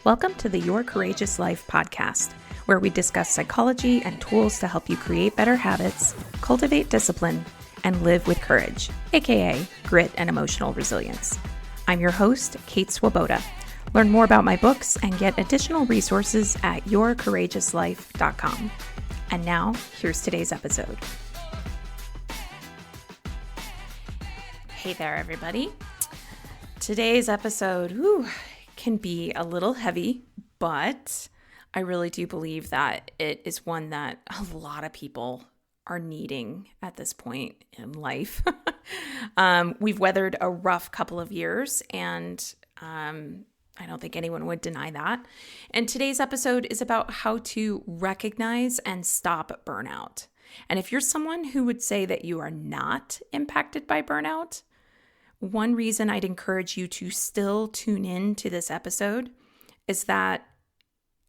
Welcome to the Your Courageous Life podcast, where we discuss psychology and tools to help you create better habits, cultivate discipline, and live with courage, aka grit and emotional resilience. I'm your host, Kate Swoboda. Learn more about my books and get additional resources at yourcourageouslife.com. And now, here's today's episode. Hey there, everybody. Today's episode can be a little heavy, but I really do believe that it is one that a lot of people are needing at this point in life. We've weathered a rough couple of years, and I don't think anyone would deny that. And today's episode is about how to recognize and stop burnout. And if you're someone who would say that you are not impacted by burnout, one reason I'd encourage you to still tune in to this episode is that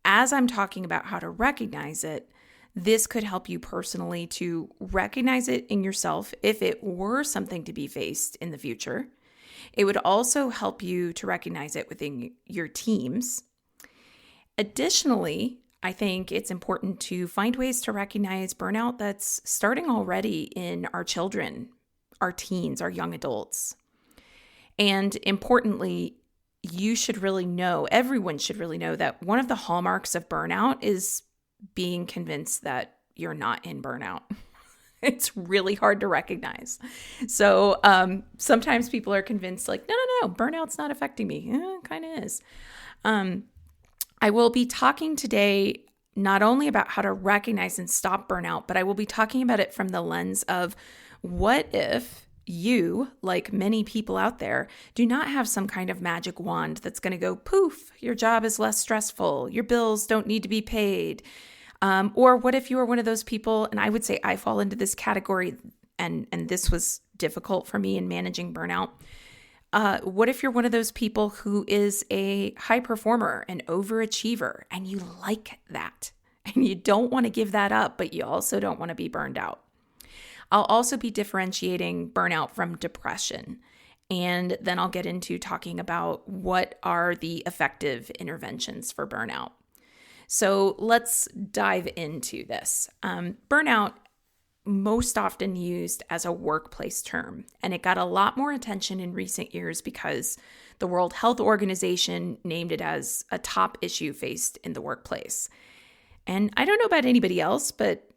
as I'm talking about how to recognize it, this could help you personally to recognize it in yourself if it were something to be faced in the future. It would also help you to recognize it within your teams. Additionally, I think it's important to find ways to recognize burnout that's starting already in our children, our teens, our young adults. And importantly, everyone should really know that one of the hallmarks of burnout is being convinced that you're not in burnout. It's really hard to recognize. So sometimes people are convinced like, no, burnout's not affecting me. It kind of is. I will be talking today not only about how to recognize and stop burnout, but I will be talking about it from the lens of what if you, like many people out there, do not have some kind of magic wand that's going to go poof, your job is less stressful, your bills don't need to be paid. Or what if you are one of those people, and I would say I fall into this category, and this was difficult for me in managing burnout. What if you're one of those people who is a high performer, an overachiever, and you like that, and you don't want to give that up, but you also don't want to be burned out? I'll also be differentiating burnout from depression, and then I'll get into talking about what are the effective interventions for burnout. So let's dive into this. Burnout, most often used as a workplace term, and it got a lot more attention in recent years because the World Health Organization named it as a top issue faced in the workplace. And I don't know about anybody else, but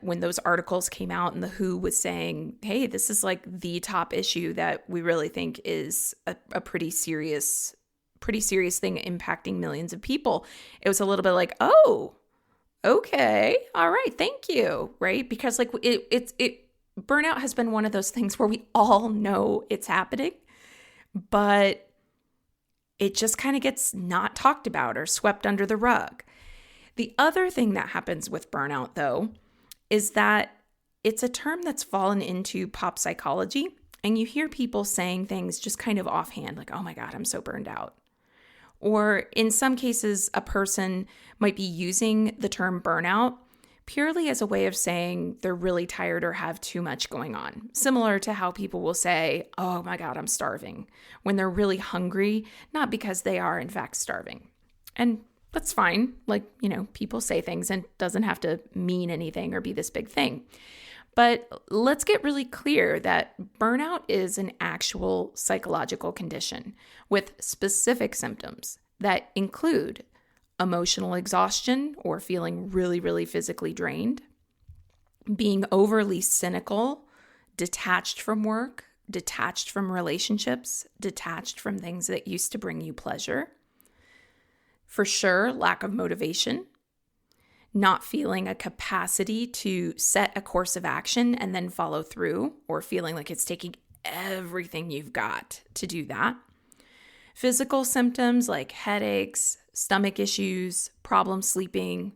when those articles came out and the WHO was saying, hey, this is like the top issue that we really think is a pretty serious thing impacting millions of people, it was a little bit like, oh, okay, all right, thank you, right? Because like burnout has been one of those things where we all know it's happening, but it just kind of gets not talked about or swept under the rug. The other thing that happens with burnout, though, is that it's a term that's fallen into pop psychology, and you hear people saying things just kind of offhand, like, oh my God, I'm so burned out. Or in some cases, a person might be using the term burnout purely as a way of saying they're really tired or have too much going on. Similar to how people will say, oh my God, I'm starving, when they're really hungry, not because they are in fact starving. And that's fine. Like, people say things and it doesn't have to mean anything or be this big thing. But let's get really clear that burnout is an actual psychological condition with specific symptoms that include emotional exhaustion or feeling really, really physically drained, being overly cynical, detached from work, detached from relationships, detached from things that used to bring you pleasure. For sure, lack of motivation, not feeling a capacity to set a course of action and then follow through, or feeling like it's taking everything you've got to do that. Physical symptoms like headaches, stomach issues, problem sleeping,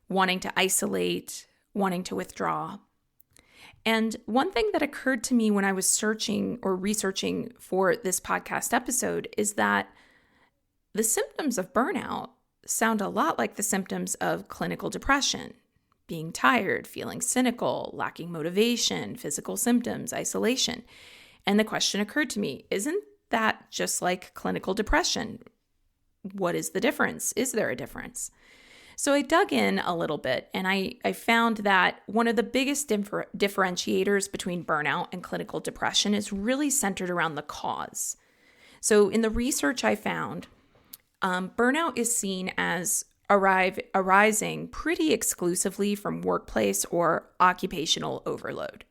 wanting to isolate, wanting to withdraw. And one thing that occurred to me when I was searching or researching for this podcast episode is that the symptoms of burnout sound a lot like the symptoms of clinical depression: being tired, feeling cynical, lacking motivation, physical symptoms, isolation. And the question occurred to me, isn't that just like clinical depression? What is the difference? Is there a difference? So I dug in a little bit, and I found that one of the biggest differentiators between burnout and clinical depression is really centered around the cause. So in the research I found, burnout is seen as arising pretty exclusively from workplace or occupational overload,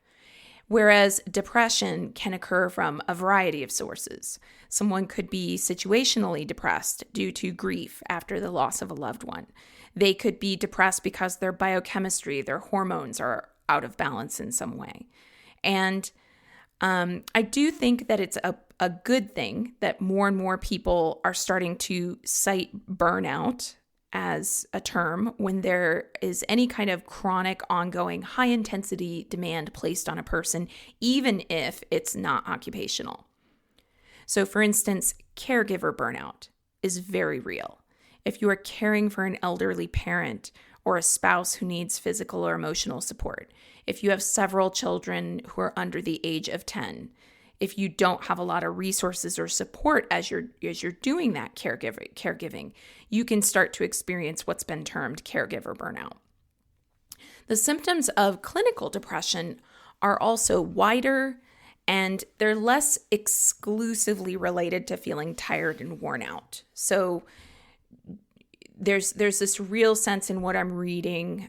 whereas depression can occur from a variety of sources. Someone could be situationally depressed due to grief after the loss of a loved one. They could be depressed because their biochemistry, their hormones are out of balance in some way. And I do think that it's a good thing that more and more people are starting to cite burnout as a term when there is any kind of chronic, ongoing, high-intensity demand placed on a person, even if it's not occupational. So, for instance, caregiver burnout is very real. If you are caring for an elderly parent or a spouse who needs physical or emotional support, if you have several children who are under the age of 10, if you don't have a lot of resources or support as you're doing that caregiving, you can start to experience what's been termed caregiver burnout. The symptoms of clinical depression are also wider, and they're less exclusively related to feeling tired and worn out. So there's this real sense in what I'm reading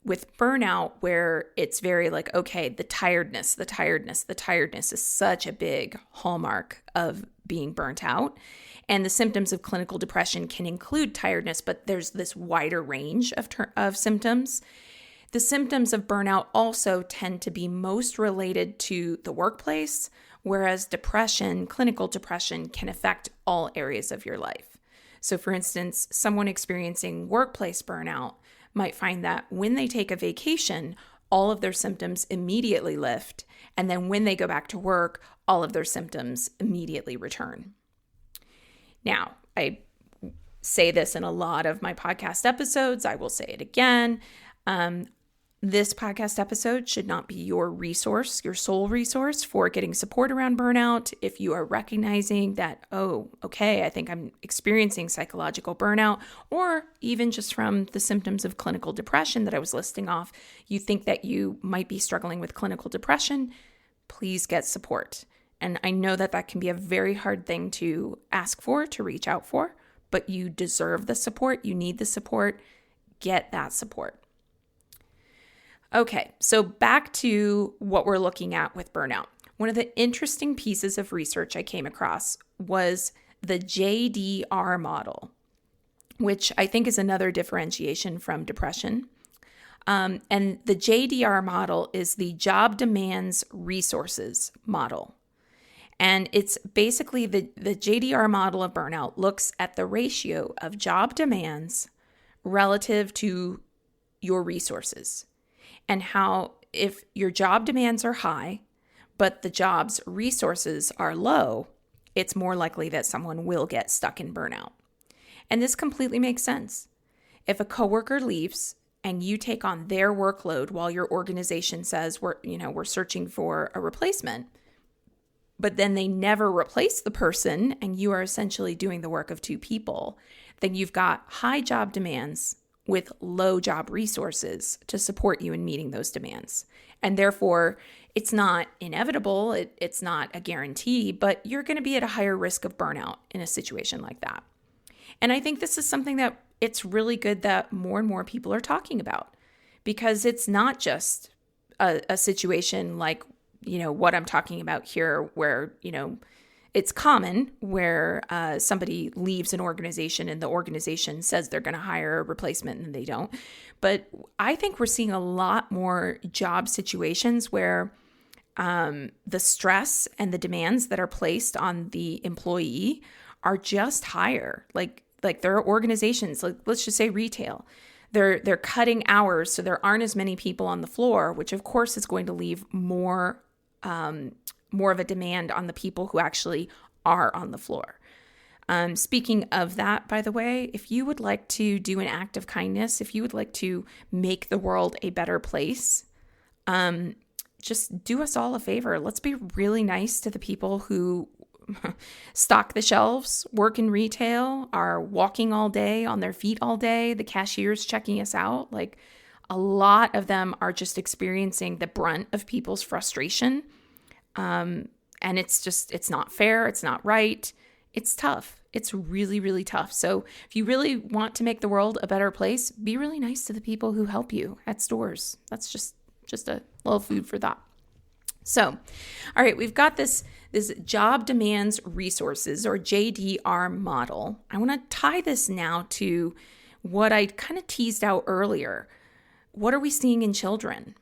with burnout where it's very like, okay, the tiredness is such a big hallmark of being burnt out. And the symptoms of clinical depression can include tiredness, but there's this wider range of symptoms. The symptoms of burnout also tend to be most related to the workplace, whereas clinical depression can affect all areas of your life. So for instance, someone experiencing workplace burnout might find that when they take a vacation, all of their symptoms immediately lift. And then when they go back to work, all of their symptoms immediately return. Now, I say this in a lot of my podcast episodes. I will say it again. This podcast episode should not be your resource, your sole resource for getting support around burnout. If you are recognizing that, oh, okay, I think I'm experiencing psychological burnout, or even just from the symptoms of clinical depression that I was listing off, you think that you might be struggling with clinical depression, please get support. And I know that can be a very hard thing to ask for, to reach out for, but you deserve the support. You need the support. Get that support. Okay, so back to what we're looking at with burnout. One of the interesting pieces of research I came across was the JDR model, which I think is another differentiation from depression. And the JDR model is the Job Demands Resources model. And it's basically the JDR model of burnout looks at the ratio of job demands relative to your resources. And how if your job demands are high, but the job's resources are low, it's more likely that someone will get stuck in burnout. And this completely makes sense. If a coworker leaves and you take on their workload while your organization says we're searching for a replacement, but then they never replace the person and you are essentially doing the work of two people, then you've got high job demands with low job resources to support you in meeting those demands. And therefore, it's not inevitable, it's not a guarantee, but you're going to be at a higher risk of burnout in a situation like that. And I think this is something that it's really good that more and more people are talking about, because it's not just a situation like, what I'm talking about here where, it's common where somebody leaves an organization and the organization says they're going to hire a replacement and they don't. But I think we're seeing a lot more job situations where the stress and the demands that are placed on the employee are just higher. Like there are organizations, like let's just say retail. They're cutting hours so there aren't as many people on the floor, which of course is going to leave more of a demand on the people who actually are on the floor. Speaking of that, by the way, if you would like to do an act of kindness, if you would like to make the world a better place, just do us all a favor. Let's be really nice to the people who stock the shelves, work in retail, are walking all day, on their feet all day, the cashier's checking us out. Like, a lot of them are just experiencing the brunt of people's frustration. And it's not fair. It's not right. It's tough. It's really, really tough. So if you really want to make the world a better place, be really nice to the people who help you at stores. That's just a little food for thought. So, all right, we've got this job demands resources, or JDR model. I want to tie this now to what I kind of teased out earlier. What are we seeing in children?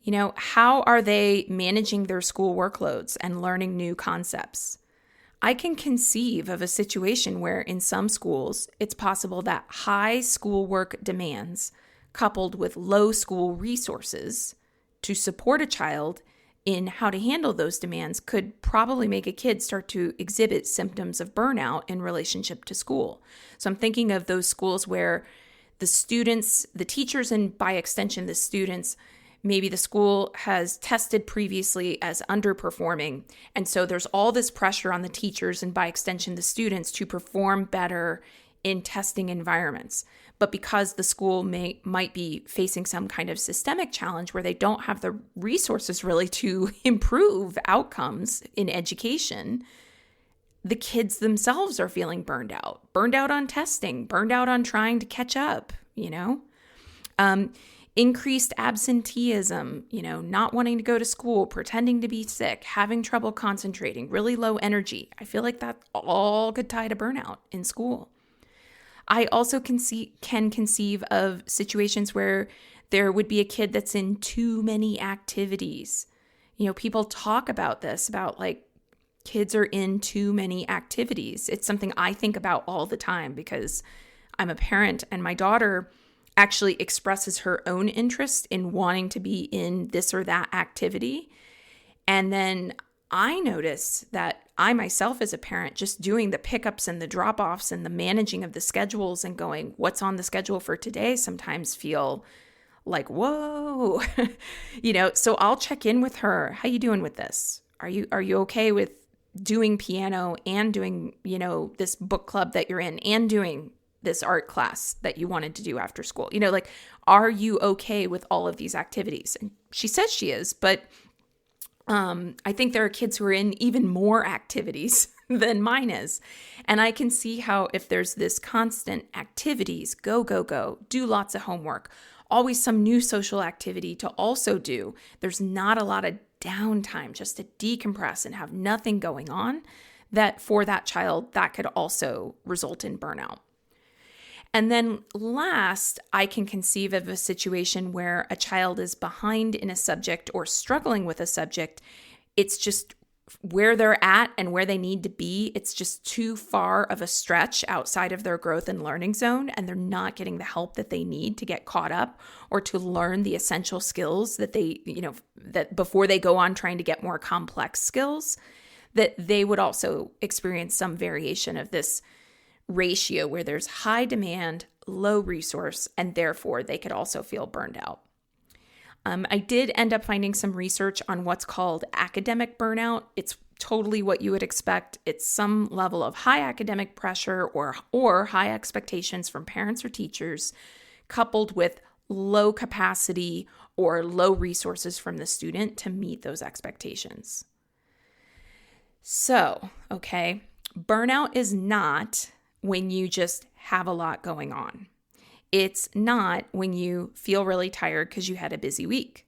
You know, how are they managing their school workloads and learning new concepts? I can conceive of a situation where in some schools, it's possible that high schoolwork demands coupled with low school resources to support a child in how to handle those demands could probably make a kid start to exhibit symptoms of burnout in relationship to school. So I'm thinking of those schools where the students, the teachers, and by extension, the students, maybe the school has tested previously as underperforming. And so there's all this pressure on the teachers and by extension, the students to perform better in testing environments. But because the school might be facing some kind of systemic challenge where they don't have the resources really to improve outcomes in education, the kids themselves are feeling burned out on testing, burned out on trying to catch up, you know? Increased absenteeism, you know, not wanting to go to school, pretending to be sick, having trouble concentrating, really low energy. I feel like that all could tie to burnout in school. I also can conceive of situations where there would be a kid that's in too many activities. You know, people talk about this, about like kids are in too many activities. It's something I think about all the time because I'm a parent and my daughter actually expresses her own interest in wanting to be in this or that activity. And then I notice that I myself as a parent, just doing the pickups and the drop-offs and the managing of the schedules and going, what's on the schedule for today, sometimes feel like, whoa, you know, so I'll check in with her. How you doing with this? Are you okay with doing piano and doing, you know, this book club that you're in and doing this art class that you wanted to do after school? You know, like, are you okay with all of these activities? And she says she is, but I think there are kids who are in even more activities than mine is. And I can see how if there's this constant activities, go, do lots of homework, always some new social activity to also do, there's not a lot of downtime just to decompress and have nothing going on, that for that child, that could also result in burnout. And then last, I can conceive of a situation where a child is behind in a subject or struggling with a subject. It's just where they're at and where they need to be. It's just too far of a stretch outside of their growth and learning zone, and they're not getting the help that they need to get caught up or to learn the essential skills that they, you know, that before they go on trying to get more complex skills, that they would also experience some variation of this ratio where there's high demand, low resource, and therefore they could also feel burned out. I did end up finding some research on what's called academic burnout. It's totally what you would expect. It's some level of high academic pressure or high expectations from parents or teachers, coupled with low capacity or low resources from the student to meet those expectations. So, okay, burnout is not when you just have a lot going on. It's not when you feel really tired because you had a busy week.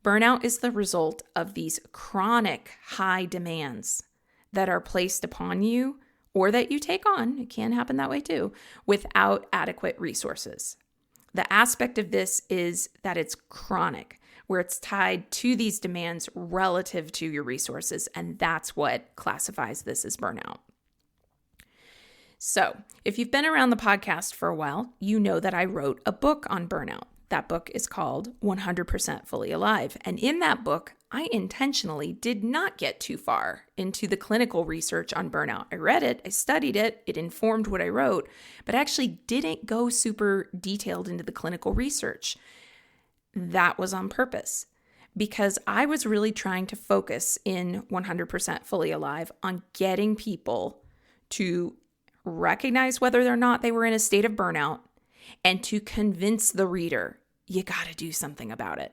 Burnout is the result of these chronic high demands that are placed upon you or that you take on, it can happen that way too, without adequate resources. The aspect of this is that it's chronic, where it's tied to these demands relative to your resources, and that's what classifies this as burnout. So, if you've been around the podcast for a while, you know that I wrote a book on burnout. That book is called 100% Fully Alive. And in that book, I intentionally did not get too far into the clinical research on burnout. I read it, I studied it, it informed what I wrote, but actually didn't go super detailed into the clinical research. That was on purpose, because I was really trying to focus in 100% Fully Alive on getting people to recognize whether or not they were in a state of burnout and to convince the reader, you got to do something about it.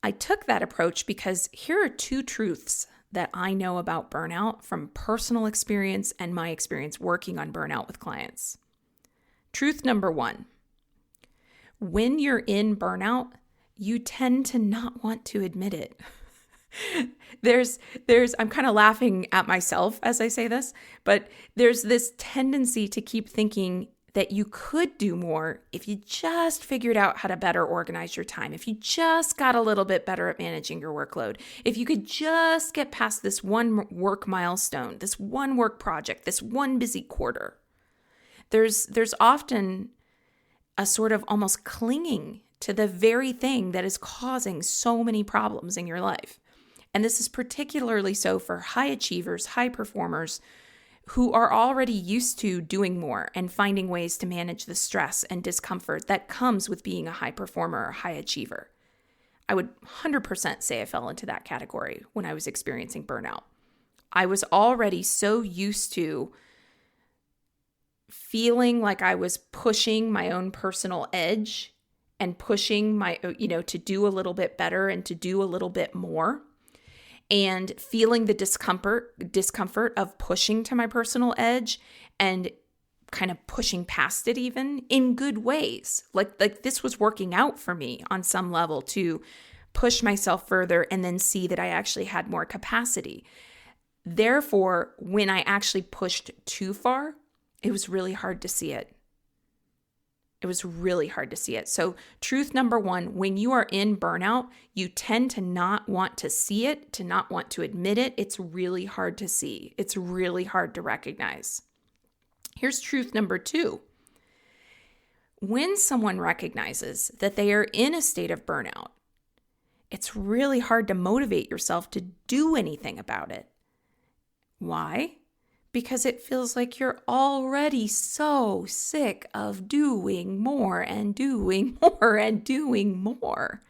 I took that approach because here are two truths that I know about burnout from personal experience and my experience working on burnout with clients. Truth number one, when you're in burnout, you tend to not want to admit it. I'm kind of laughing at myself as I say this, but there's this tendency to keep thinking that you could do more if you just figured out how to better organize your time, if you just got a little bit better at managing your workload, if you could just get past this one work milestone, this one work project, this one busy quarter. There's often a sort of almost clinging to the very thing that is causing so many problems in your life. And this is particularly so for high achievers, high performers who are already used to doing more and finding ways to manage the stress and discomfort that comes with being a high performer or high achiever. I would 100% say I fell into that category when I was experiencing burnout. I was already so used to feeling like I was pushing my own personal edge and pushing my, to do a little bit better and to do a little bit more. And feeling the discomfort of pushing to my personal edge and kind of pushing past it even in good ways. Like this was working out for me on some level to push myself further and then see that I actually had more capacity. Therefore, when I actually pushed too far, it was really hard to see it. It was really hard to see it. So truth number one, when you are in burnout, you tend to not want to see it, to not want to admit it. It's really hard to see. It's really hard to recognize. Here's truth number two. When someone recognizes that they are in a state of burnout, it's really hard to motivate yourself to do anything about it. Why? Because it feels like you're already so sick of doing more and doing more and doing more.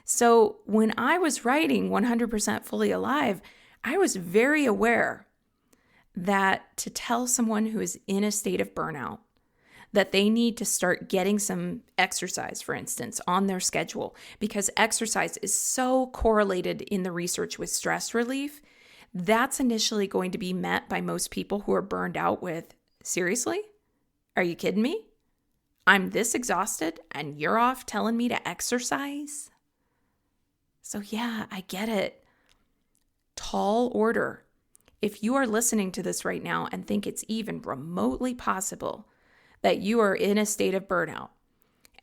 So when I was writing 100% Fully Alive, I was very aware that to tell someone who is in a state of burnout that they need to start getting some exercise, for instance, on their schedule, because exercise is so correlated in the research with stress relief. That's initially going to be met by most people who are burned out with, seriously? Are you kidding me? I'm this exhausted and you're off telling me to exercise? So yeah, I get it. Tall order. If you are listening to this right now and think it's even remotely possible that you are in a state of burnout,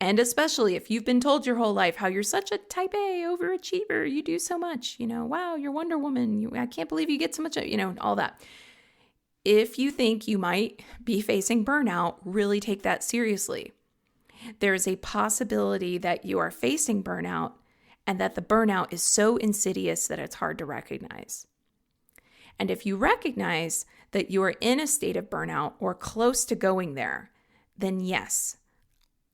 and especially if you've been told your whole life how you're such a type A overachiever, you do so much, wow, you're Wonder Woman, I can't believe you get so much, all that. If you think you might be facing burnout, really take that seriously. There's a possibility that you are facing burnout and that the burnout is so insidious that it's hard to recognize. And if you recognize that you are in a state of burnout or close to going there, then yes,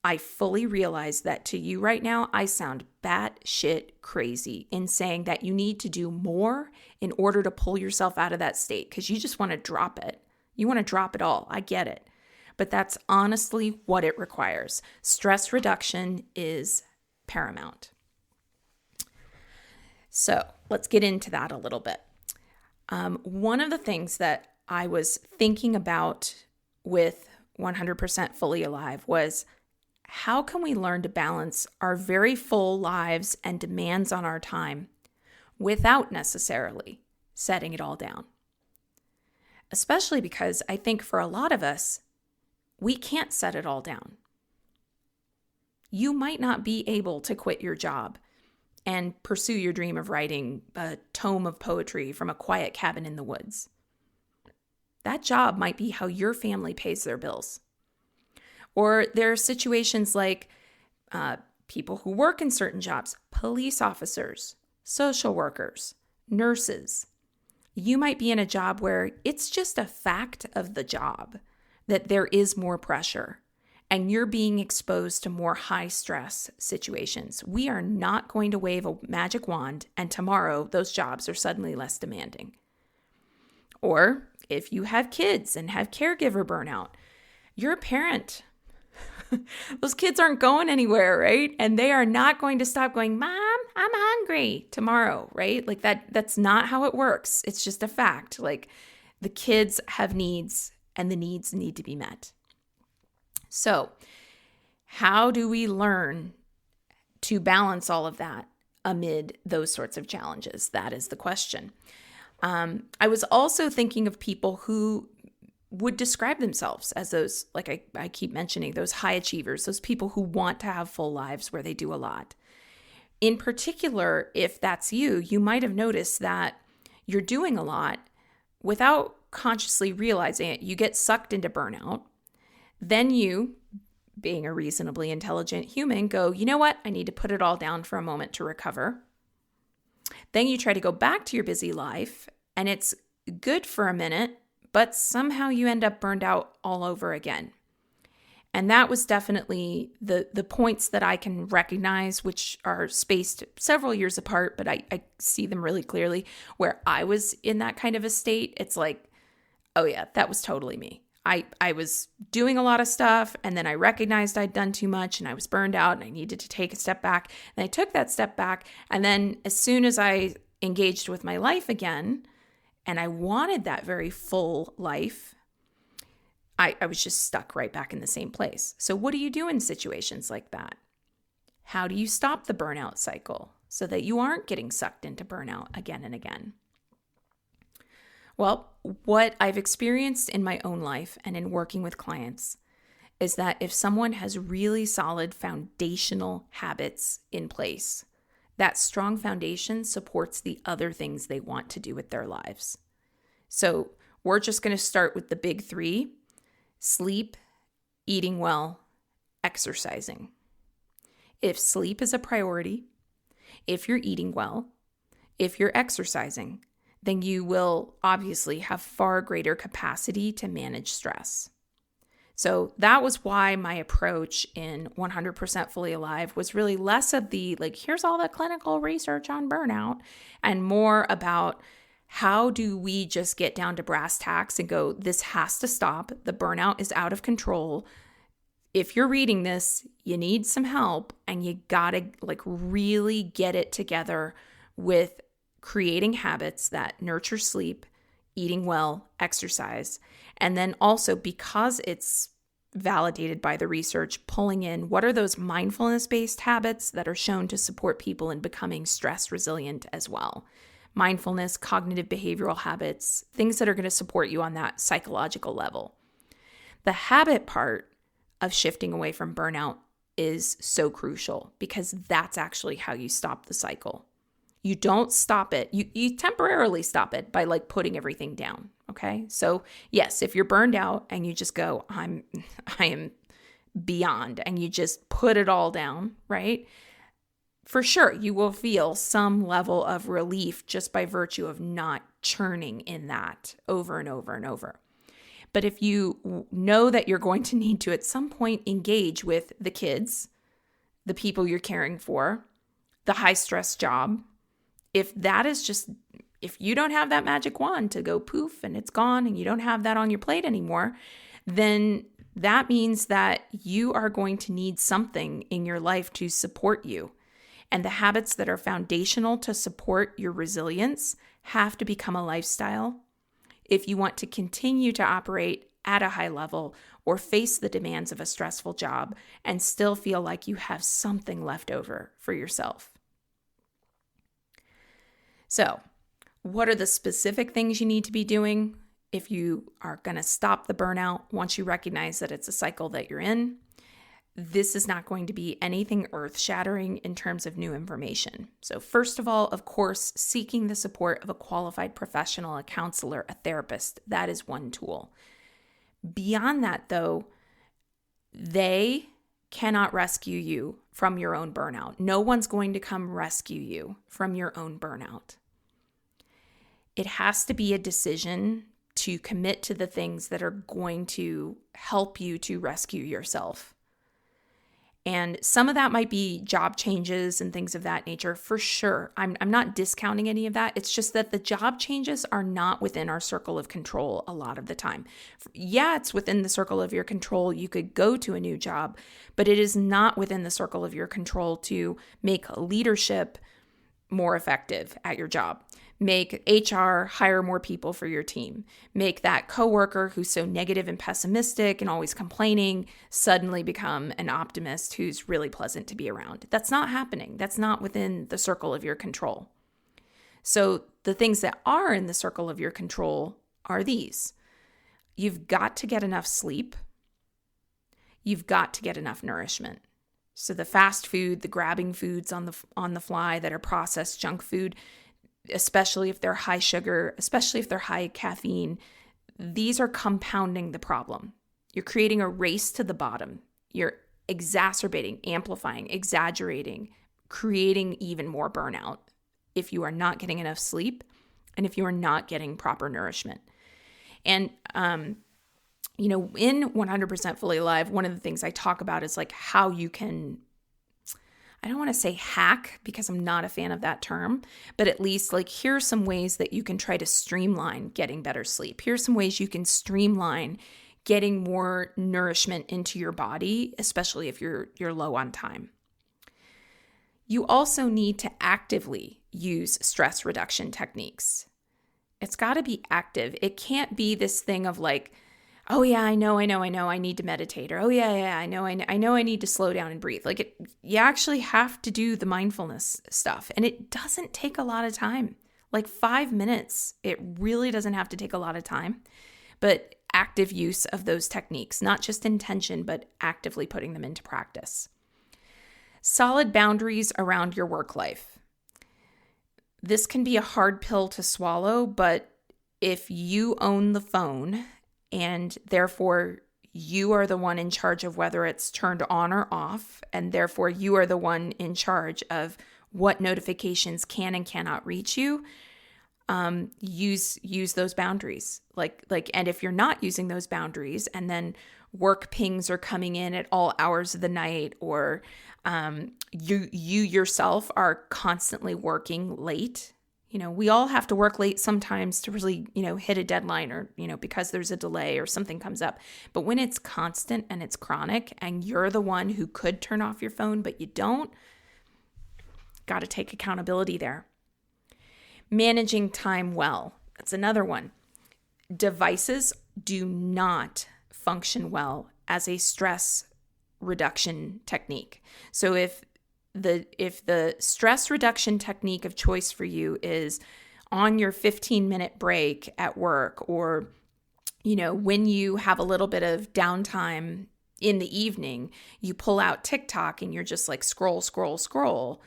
I fully realize that to you right now, I sound batshit crazy in saying that you need to do more in order to pull yourself out of that state because you just want to drop it. You want to drop it all. I get it. But that's honestly what it requires. Stress reduction is paramount. So let's get into that a little bit. One of the things that I was thinking about with 100% Fully Alive was, how can we learn to balance our very full lives and demands on our time without necessarily setting it all down? Especially because I think for a lot of us, we can't set it all down. You might not be able to quit your job and pursue your dream of writing a tome of poetry from a quiet cabin in the woods. That job might be how your family pays their bills. Or there are situations like people who work in certain jobs, police officers, social workers, nurses. You might be in a job where it's just a fact of the job that there is more pressure and you're being exposed to more high stress situations. We are not going to wave a magic wand and tomorrow those jobs are suddenly less demanding. Or if you have kids and have caregiver burnout, you're a parent. Those kids aren't going anywhere, right? And they are not going to stop going, Mom, I'm hungry tomorrow, right? Like that's not how it works. It's just a fact. Like the kids have needs and the needs need to be met. So how do we learn to balance all of that amid those sorts of challenges? That is the question. I was also thinking of people who would describe themselves as those, like I keep mentioning, those high achievers, those people who want to have full lives where they do a lot. In particular, if that's you, you might have noticed that you're doing a lot without consciously realizing it. You get sucked into burnout. Then you, being a reasonably intelligent human, go, you know what? I need to put it all down for a moment to recover. Then you try to go back to your busy life, and it's good for a minute, but somehow you end up burned out all over again. And that was definitely the points that I can recognize, which are spaced several years apart, but I see them really clearly. Where I was in that kind of a state, it's like, oh yeah, that was totally me. I was doing a lot of stuff, and then I recognized I'd done too much, and I was burned out, and I needed to take a step back. And I took that step back, and then as soon as I engaged with my life again, and I wanted that very full life, I was just stuck right back in the same place. So what do you do in situations like that? How do you stop the burnout cycle so that you aren't getting sucked into burnout again and again? Well, what I've experienced in my own life and in working with clients is that if someone has really solid foundational habits in place, that strong foundation supports the other things they want to do with their lives. So we're just going to start with the big three: sleep, eating well, exercising. If sleep is a priority, if you're eating well, if you're exercising, then you will obviously have far greater capacity to manage stress. So that was why my approach in 100% Fully Alive was really less of the, like, here's all the clinical research on burnout, and more about how do we just get down to brass tacks and go, this has to stop. The burnout is out of control. If you're reading this, you need some help, and you gotta really get it together with creating habits that nurture sleep, eating well, exercise, and then also, because it's validated by the research, pulling in what are those mindfulness-based habits that are shown to support people in becoming stress resilient as well. Mindfulness, cognitive behavioral habits, things that are going to support you on that psychological level. The habit part of shifting away from burnout is so crucial, because that's actually how you stop the cycle. You don't stop it. You temporarily stop it by putting everything down. Okay. So yes, if you're burned out and you just go, I am beyond, and you just put it all down, right? For sure, you will feel some level of relief just by virtue of not churning in that over and over and over. But if you know that you're going to need to at some point engage with the kids, the people you're caring for, the high stress job, if you don't have that magic wand to go poof and it's gone and you don't have that on your plate anymore, then that means that you are going to need something in your life to support you. And the habits that are foundational to support your resilience have to become a lifestyle if you want to continue to operate at a high level or face the demands of a stressful job and still feel like you have something left over for yourself. So, what are the specific things you need to be doing if you are going to stop the burnout once you recognize that it's a cycle that you're in? This is not going to be anything earth-shattering in terms of new information. So first of all, of course, seeking the support of a qualified professional, a counselor, a therapist, that is one tool. Beyond that, though, they cannot rescue you from your own burnout. No one's going to come rescue you from your own burnout. It has to be a decision to commit to the things that are going to help you to rescue yourself And some of that might be job changes and things of that nature, for sure. I'm not discounting any of that. It's just that the job changes are not within our circle of control a lot of the time. Yeah, it's within the circle of your control. You could go to a new job, but it is not within the circle of your control to make leadership more effective at your job. Make HR hire more people for your team. Make that coworker who's so negative and pessimistic and always complaining suddenly become an optimist who's really pleasant to be around. That's not happening. That's not within the circle of your control. So the things that are in the circle of your control are these. You've got to get enough sleep. You've got to get enough nourishment. So the fast food, the grabbing foods on the fly that are processed junk food, especially if they're high sugar, especially if they're high caffeine, these are compounding the problem. You're creating a race to the bottom. You're exacerbating, amplifying, exaggerating, creating even more burnout if you are not getting enough sleep and if you are not getting proper nourishment. And, in 100% Fully Alive, one of the things I talk about is like how you can, I don't want to say hack because I'm not a fan of that term, but at least like here are some ways that you can try to streamline getting better sleep. Here's some ways you can streamline getting more nourishment into your body, especially if you're low on time. You also need to actively use stress reduction techniques. It's got to be active. It can't be this thing of like, oh yeah, I know, I need to meditate, or oh yeah, I know, I need to slow down and breathe. Like you actually have to do the mindfulness stuff, and it doesn't take a lot of time. Like 5 minutes, it really doesn't have to take a lot of time, but active use of those techniques, not just intention, but actively putting them into practice. Solid boundaries around your work life. This can be a hard pill to swallow, but if you own the phone and therefore you are the one in charge of whether it's turned on or off, and therefore you are the one in charge of what notifications can and cannot reach you, use those boundaries. And if you're not using those boundaries and then work pings are coming in at all hours of the night, or you yourself are constantly working late. We all have to work late sometimes to really, hit a deadline, or, because there's a delay or something comes up. But when it's constant and it's chronic and you're the one who could turn off your phone, but you don't, got to take accountability there. Managing time well. That's another one. Devices do not function well as a stress reduction technique. So if the stress reduction technique of choice for you is on your 15-minute break at work, or, when you have a little bit of downtime in the evening, you pull out TikTok and you're just like scroll.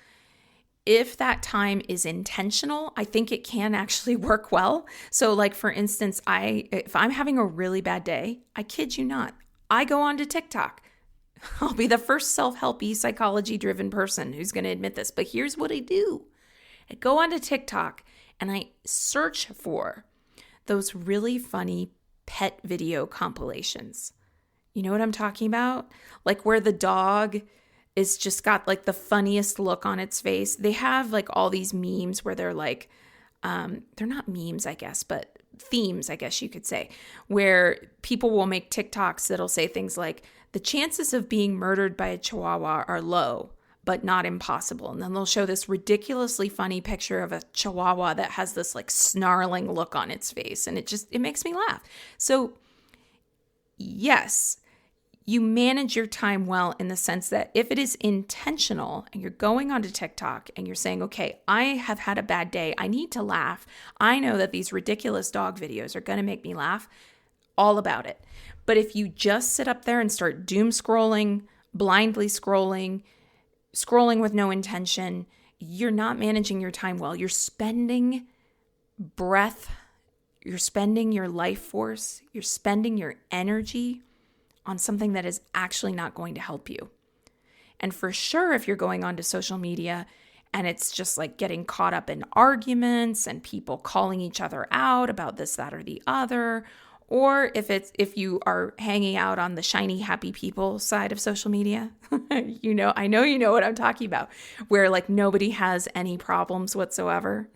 If that time is intentional, I think it can actually work well. So like, for instance, if I'm having a really bad day, I kid you not, I go onto TikTok. I'll be the first self-helpy, psychology-driven person who's going to admit this, but here's what I do. I go onto TikTok and I search for those really funny pet video compilations. You know what I'm talking about? Like where the dog is just got like the funniest look on its face. They have like all these memes where they're like, they're not memes, I guess, but themes, I guess you could say, where people will make TikToks that'll say things like, the chances of being murdered by a chihuahua are low, but not impossible. And then they'll show this ridiculously funny picture of a chihuahua that has this like snarling look on its face. And it makes me laugh. So yes, you manage your time well in the sense that if it is intentional and you're going onto TikTok and you're saying, okay, I have had a bad day, I need to laugh. I know that these ridiculous dog videos are going to make me laugh, all about it. But if you just sit up there and start doom scrolling, blindly scrolling with no intention, you're not managing your time well. You're spending breath, you're spending your life force, you're spending your energy on something that is actually not going to help you. And for sure, if you're going onto social media and it's just like getting caught up in arguments and people calling each other out about this, that, or the other, Or if you are hanging out on the shiny, happy people side of social media, I know you know what I'm talking about, where like nobody has any problems whatsoever.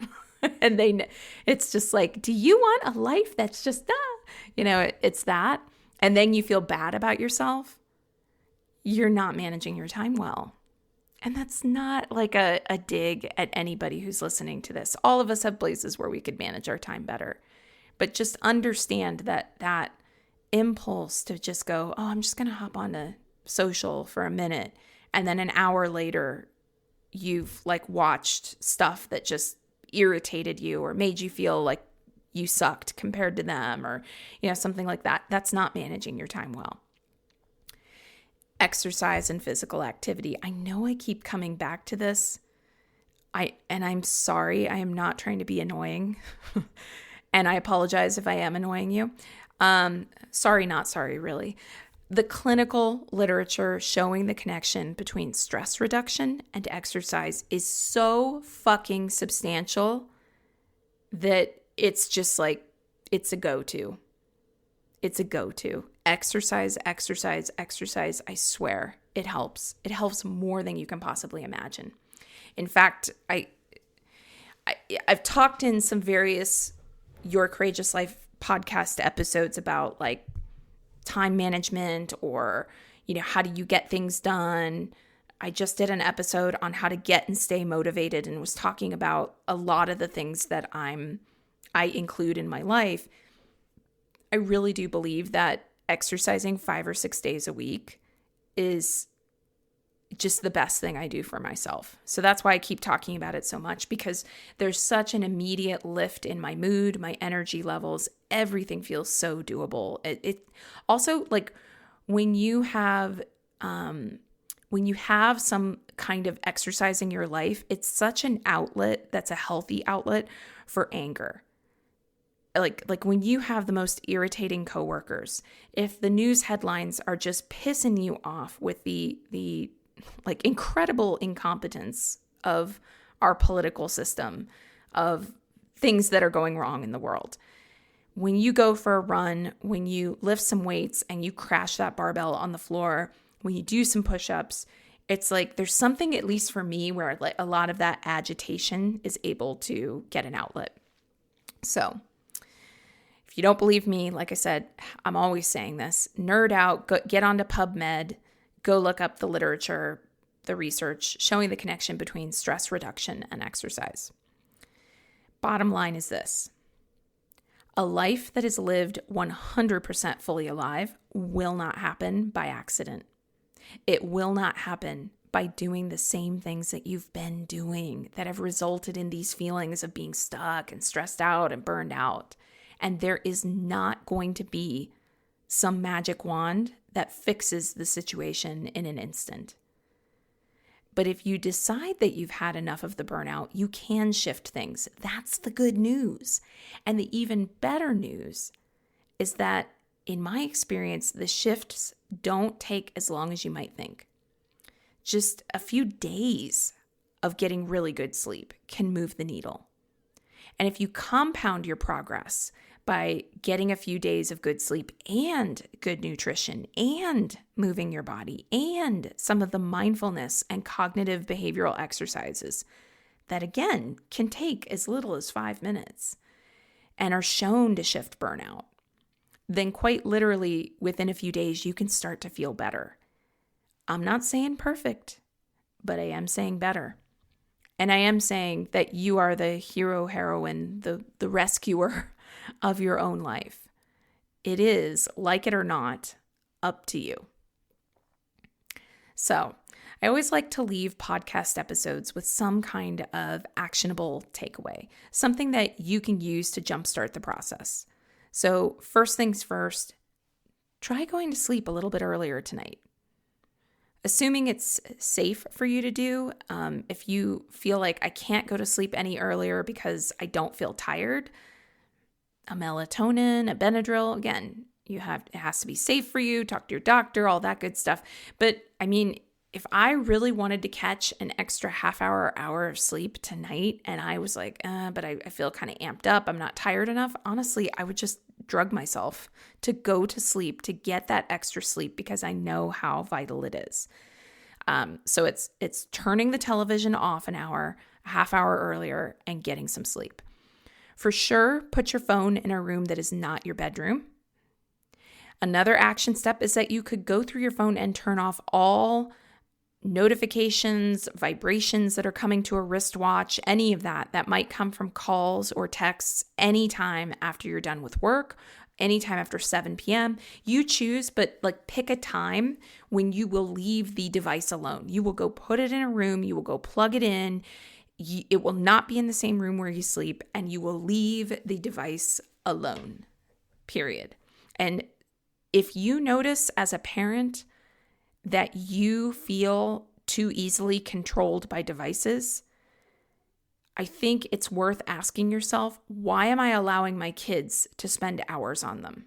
And it's just like, do you want a life that's just, it's that. And then you feel bad about yourself. You're not managing your time well. And that's not like a dig at anybody who's listening to this. All of us have places where we could manage our time better. But just understand that impulse to just go, oh, I'm just going to hop on to social for a minute. And then an hour later, you've like watched stuff that just irritated you or made you feel like you sucked compared to them or, something like that. That's not managing your time well. Exercise and physical activity. I know I keep coming back to this. I'm sorry. I am not trying to be annoying. And I apologize if I am annoying you. Sorry, not sorry, really. The clinical literature showing the connection between stress reduction and exercise is so fucking substantial that it's just like, it's a go-to. It's a go-to. Exercise, exercise, exercise. I swear it helps. It helps more than you can possibly imagine. In fact, I've talked in some various Your Courageous Life podcast episodes about like time management or, how do you get things done? I just did an episode on how to get and stay motivated and was talking about a lot of the things that I include in my life. I really do believe that exercising 5 or 6 days a week is just the best thing I do for myself. So that's why I keep talking about it so much, because there's such an immediate lift in my mood, my energy levels. Everything feels so doable. It also, like, when you have some kind of exercise in your life, it's such an outlet that's a healthy outlet for anger. Like when you have the most irritating coworkers, if the news headlines are just pissing you off with the like incredible incompetence of our political system, of things that are going wrong in the world. When you go for a run, when you lift some weights and you crash that barbell on the floor, when you do some push-ups, it's like there's something, at least for me, where like a lot of that agitation is able to get an outlet. So if you don't believe me, like I said, I'm always saying this, nerd out, get onto PubMed, go look up the literature, the research showing the connection between stress reduction and exercise. Bottom line is this: a life that is lived 100% fully alive will not happen by accident. It will not happen by doing the same things that you've been doing that have resulted in these feelings of being stuck and stressed out and burned out. And there is not going to be some magic wand that fixes the situation in an instant. But if you decide that you've had enough of the burnout, you can shift things. That's the good news. And the even better news is that, in my experience, the shifts don't take as long as you might think. Just a few days of getting really good sleep can move the needle. And if you compound your progress by getting a few days of good sleep and good nutrition and moving your body and some of the mindfulness and cognitive behavioral exercises that, again, can take as little as 5 minutes and are shown to shift burnout, then quite literally within a few days, you can start to feel better. I'm not saying perfect, but I am saying better. And I am saying that you are the hero, heroine, the rescuer of your own life. It is, like it or not, up to you. So I always like to leave podcast episodes with some kind of actionable takeaway, something that you can use to jumpstart the process. So first things first, try going to sleep a little bit earlier tonight. Assuming it's safe for you to do, if you feel like I can't go to sleep any earlier because I don't feel tired, a melatonin, a Benadryl, again, it has to be safe for you, talk to your doctor, all that good stuff. But I mean, if I really wanted to catch an extra half hour or hour of sleep tonight and I was like, but I feel kind of amped up, I'm not tired enough, honestly, I would just drug myself to go to sleep, to get that extra sleep, because I know how vital it is. So it's turning the television off a half hour earlier, and getting some sleep. For sure, put your phone in a room that is not your bedroom. Another action step is that you could go through your phone and turn off all notifications, vibrations that are coming to a wristwatch, any of that might come from calls or texts anytime after you're done with work, anytime after 7 p.m. You choose, but pick a time when you will leave the device alone. You will go put it in a room, you will go plug it in. It will not be in the same room where you sleep, and you will leave the device alone, period. And if you notice as a parent that you feel too easily controlled by devices, I think it's worth asking yourself, why am I allowing my kids to spend hours on them?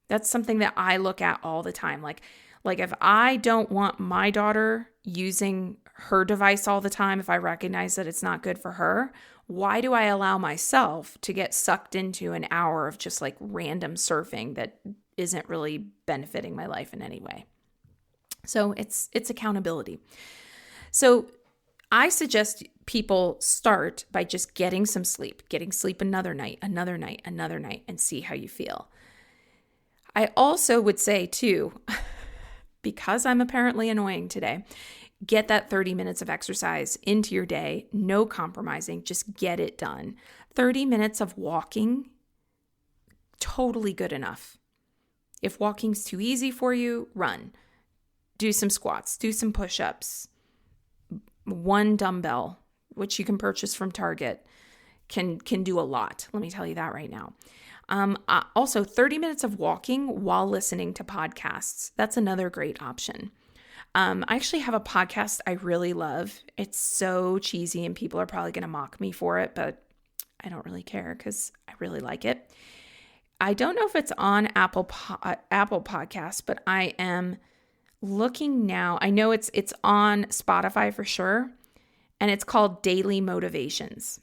That's something that I look at all the time. Like if I don't want my daughter using her device all the time, if I recognize that it's not good for her, why do I allow myself to get sucked into an hour of just random surfing that isn't really benefiting my life in any way? So it's accountability. So I suggest people start by just getting some sleep, another night, and see how you feel. I also would say too, because I'm apparently annoying today, get that 30 minutes of exercise into your day, no compromising, just get it done. 30 minutes of walking, totally good enough. If walking's too easy for you, run. Do some squats, do some push-ups. One dumbbell, which you can purchase from Target, can do a lot. Let me tell you that right now. Also, 30 minutes of walking while listening to podcasts. That's another great option. I actually have a podcast I really love. It's so cheesy and people are probably going to mock me for it, but I don't really care because I really like it. I don't know if it's on Apple Podcasts, but I am looking now. I know it's on Spotify for sure, and it's called Daily Motivations.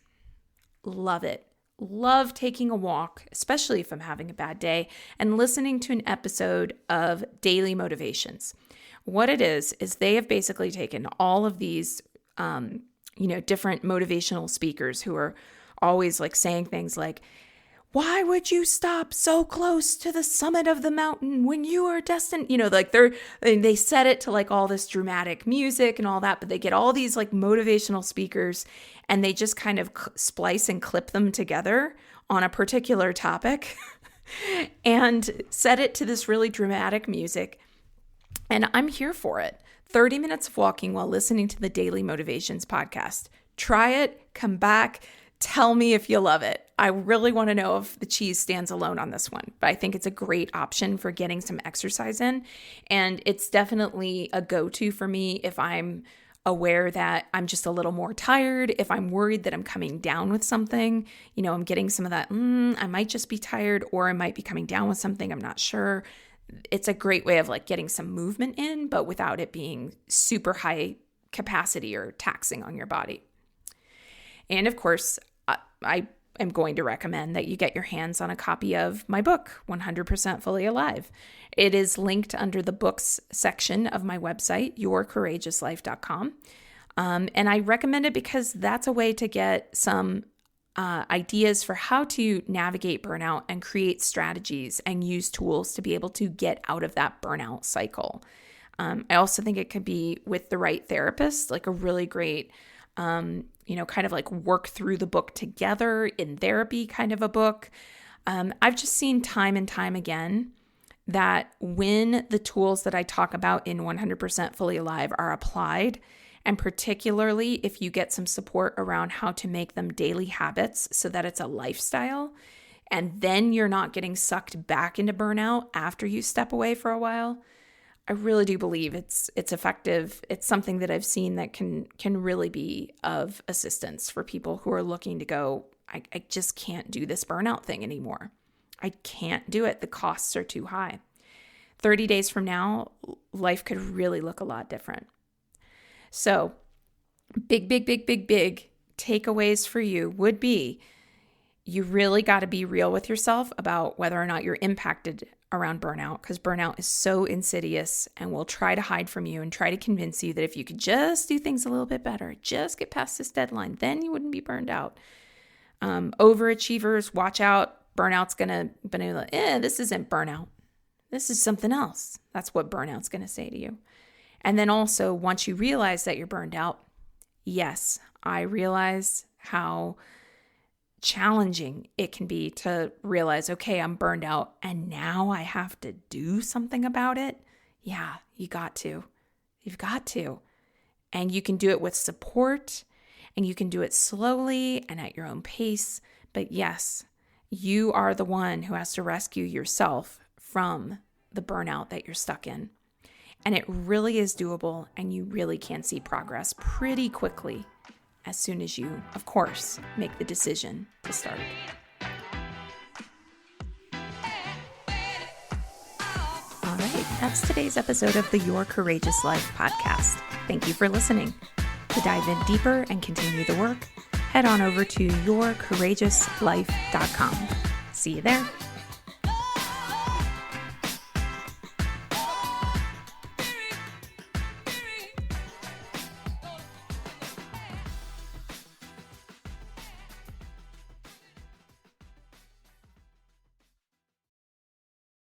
Love it. Love taking a walk, especially if I'm having a bad day, and listening to an episode of Daily Motivations. What it is they have basically taken all of these, different motivational speakers who are always saying things like, why would you stop so close to the summit of the mountain when you are destined? They set it to all this dramatic music and all that, but they get all these motivational speakers and they just kind of splice and clip them together on a particular topic and set it to this really dramatic music. And I'm here for it. 30 minutes of walking while listening to the Daily Motivations podcast. Try it, come back, tell me if you love it. I really want to know if the cheese stands alone on this one, but I think it's a great option for getting some exercise in. And it's definitely a go-to for me if I'm aware that I'm just a little more tired, if I'm worried that I'm coming down with something, I'm getting some of that, I might just be tired, or I might be coming down with something, I'm not sure. It's a great way of getting some movement in, but without it being super high capacity or taxing on your body. And of course, I am going to recommend that you get your hands on a copy of my book, 100% Fully Alive. It is linked under the books section of my website, yourcourageouslife.com. And I recommend it because that's a way to get some ideas for how to navigate burnout and create strategies and use tools to be able to get out of that burnout cycle. I also think it could be with the right therapist, a really great kind of work through the book together in therapy kind of a book. I've just seen time and time again that when the tools that I talk about in 100% Fully Alive are applied, and particularly if you get some support around how to make them daily habits so that it's a lifestyle, and then you're not getting sucked back into burnout after you step away for a while, I really do believe it's effective. It's something that I've seen that can really be of assistance for people who are looking to go, I just can't do this burnout thing anymore. I can't do it. The costs are too high. 30 days from now, life could really look a lot different. So big takeaways for you would be, you really got to be real with yourself about whether or not you're impacted around burnout, because burnout is so insidious and will try to hide from you and try to convince you that if you could just do things a little bit better, just get past this deadline, then you wouldn't be burned out. Overachievers, watch out. Burnout's going to be like, this isn't burnout. This is something else. That's what burnout's going to say to you. And then also, once you realize that you're burned out, yes, I realize how challenging it can be to realize, okay, I'm burned out and now I have to do something about it. Yeah, you got to. You've got to. And you can do it with support, and you can do it slowly and at your own pace. But yes, you are the one who has to rescue yourself from the burnout that you're stuck in. And it really is doable, and you really can see progress pretty quickly as soon as you, of course, make the decision to start. All right, that's today's episode of the Your Courageous Life podcast. Thank you for listening. To dive in deeper and continue the work, head on over to yourcourageouslife.com. See you there.